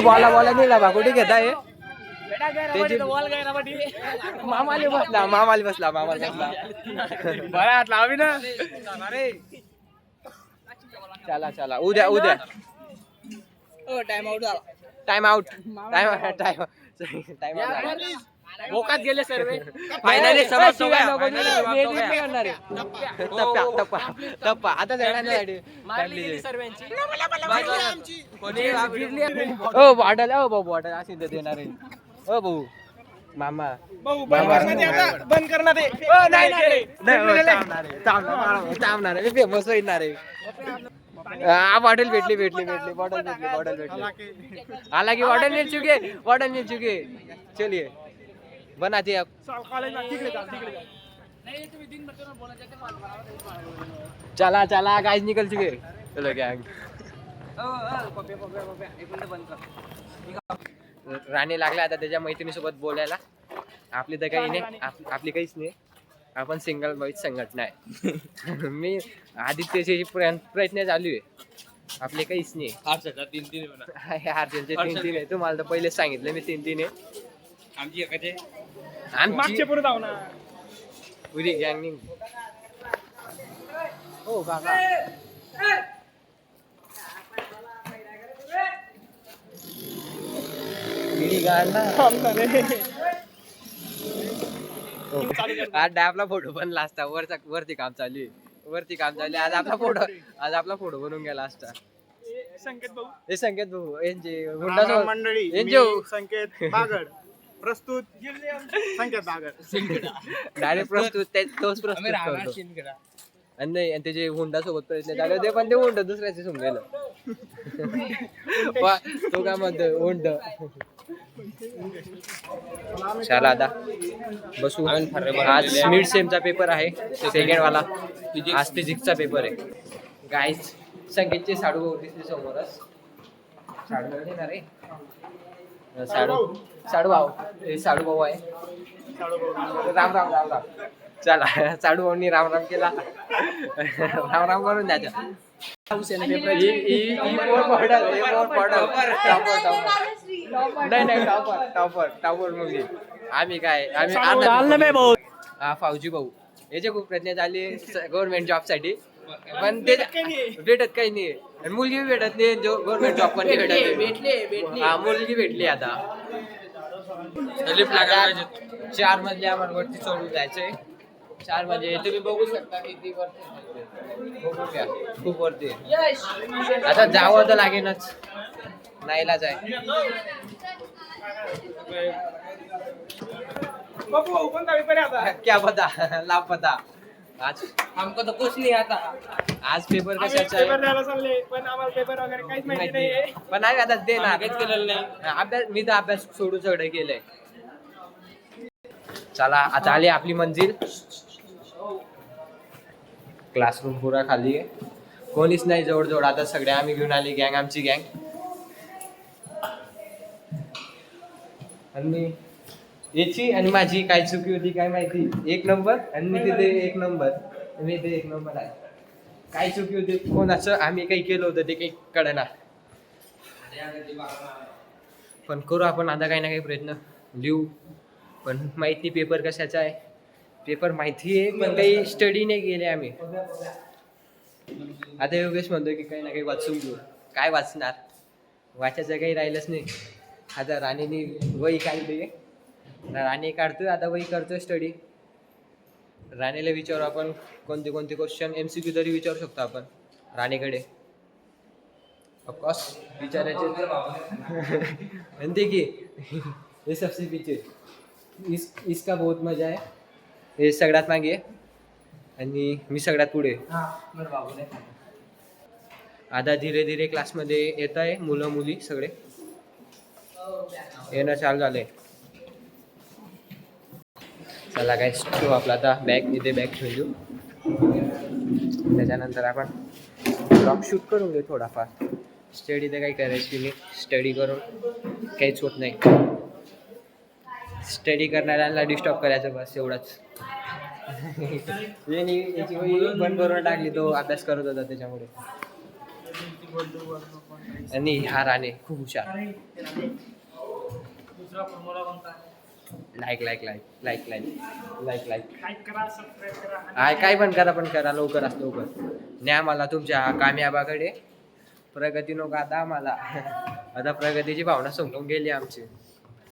बॉला बॉला दिला बा कुठे घेताय मामाले बसला मामाले बसला मामाले बसला बरात लावी ना चला चला उद्या उद्या टाइम आउट झाला. Time out time time out बोकात गेले सर्व. फायनली समज टप्पा टप्पा आता ओ बॉटल ओ भाऊ बॉटल अशी देणार आहे ओ भाऊ मामा बंद करणार आहे. थांबणार आहे फेमस होणार आहे हा बॉटल भेटली भेटली भेटली बॉटल भेटली बॉटल भेटली हालांकि बॉटल मिल चुके चलिए बनाते अब चला चला गाइस निकल चुके चलो गैंग राणी लागला आता त्याच्या मैत्रिणीसोबत बोलायला आपली तर काही नाही आपली काहीच नाही आपण सिंगल बॉईज संघटना आहे मी आदित्यचे प्रयत्न चालू आहे आपले काहीच नाही तीन आहे तुम्हाला तर पहिलेच सांगितलं मी 3 आहे आमची एकाचे आमची पुढे जाऊ ना पुरी गँग निघ हो काका आज आपला फोटो पण लास्ट वरती काम चालू आहे वरती काम चालू आहे आज आपला फोटो बनवून गेला असता संकेत भाऊ यांचे हुंडा मंडळी यांचे संकेत बागड प्रस्तुत संकेत बागड डायरेक्ट प्रस्तुत तोच प्रस्तुत करतो आणि नाही आणि त्याचे हुंडा सोबत प्रयत्न झाले होते पण ते हुंड दुसऱ्याचे सोडून गेलं तो काय म्हणतो हुंड चला आता बसू आज मिड सेमचा पेपर आहे सेकंड वाला आज फिजिक्सचा पेपर आहे गाईज संगीतचे साडू भाऊ दिसले समोरच साडू भाऊ येणार आहे साडू भाऊ आहे राम राम राम राम चला साडू भाऊनी राम राम केला राम राम करून द्यायचा नाही टॉपर मुलगी आम्ही काय हा फौजी भाऊ याचे खूप प्रयत्न झाले गव्हर्नमेंट जॉब साठी पण ते भेटत काही नाही आणि मुलगी भेटत नाही जो गव्हर्नमेंट जॉब पण भेटत हा मुलगी भेटली आता 4 मजले आम्हाला वरती चढून जायचंय 4 म्हणजे तुम्ही बघू शकता किती वरती खूप वरती आता जावं तर लागेलच नाईलाज आहे क्या पता लापता आज हमको तो कुछ नहीं आता. आज पेपर कशाचा आहे पण आम्हाला पेपर वगैरे काहीच माहिती नाही. पण नाही आता दे ना काहीच केलेलं नाही. अभ्यास मी तर अभ्यास सोडून सगळं केलंय चला आता आली आपली मंजिल क्लासरूम पुरा खाली आहे कोणीच नाही जवळ आता सगळे आम्ही घेऊन आली गँग आमची गँग आणि याची आणि माझी काय चुकी होती काय माहिती 1 नंबर आणि मी तिथे 1 नंबर मी इथे 1 नंबर आहे काय चुकी होती कोणाचं आम्ही काही केलं होतं ते काही कळना पण करू आपण आता काही ना काही प्रयत्न लिहू पण माहिती पेपर कशाचा आहे पेपर माहिती आहे पण काही स्टडी नाही केले आम्ही आता योगेश म्हणतो की काही ना काही वाचून घेऊ काय वाचणार वाचायचं काही राहिलंच नाही आता राणीने वही काढली राणी काढतोय आता वही करतोय स्टडी राणीला विचारू आपण कोणते क्वेश्चन MCQ तरी विचारू शकतो आपण राणीकडे ऑफकोर्स विचारायचे म्हणते की हे सबसे पीछे इसका बहुत मजा आहे हे सगळ्यात मागे आणि मी सगळ्यात पुढे आता धीरे धीरे क्लासमध्ये येत आहे मुलं मुली सगळे येणं चालू झालंय चला काय ठेवू आपला आता बॅग इथे बॅग ठेवू त्याच्यानंतर आपण ब्लॉग शूट करून घेऊ थोडाफार स्टडी तर काही करायची नाही स्टडी करून काहीच होत नाही स्टडी करणाऱ्यांना डिस्टर्ब करायचं बस एवढंच याची बंद करून टाकली तो अभ्यास करत होता त्याच्यामुळे आणि हा राणे खूप हुशार. दुसरा फॉर्म्युला कोणता? Like like like like like like like like करा, सबस्क्राईब करा. हाय काय पण करा लवकरात लवकर. न्या मला तुमच्या कामयाबाकडे. प्रगती नको आता आम्हाला. आता प्रगतीची भावना संपून गेली आमची.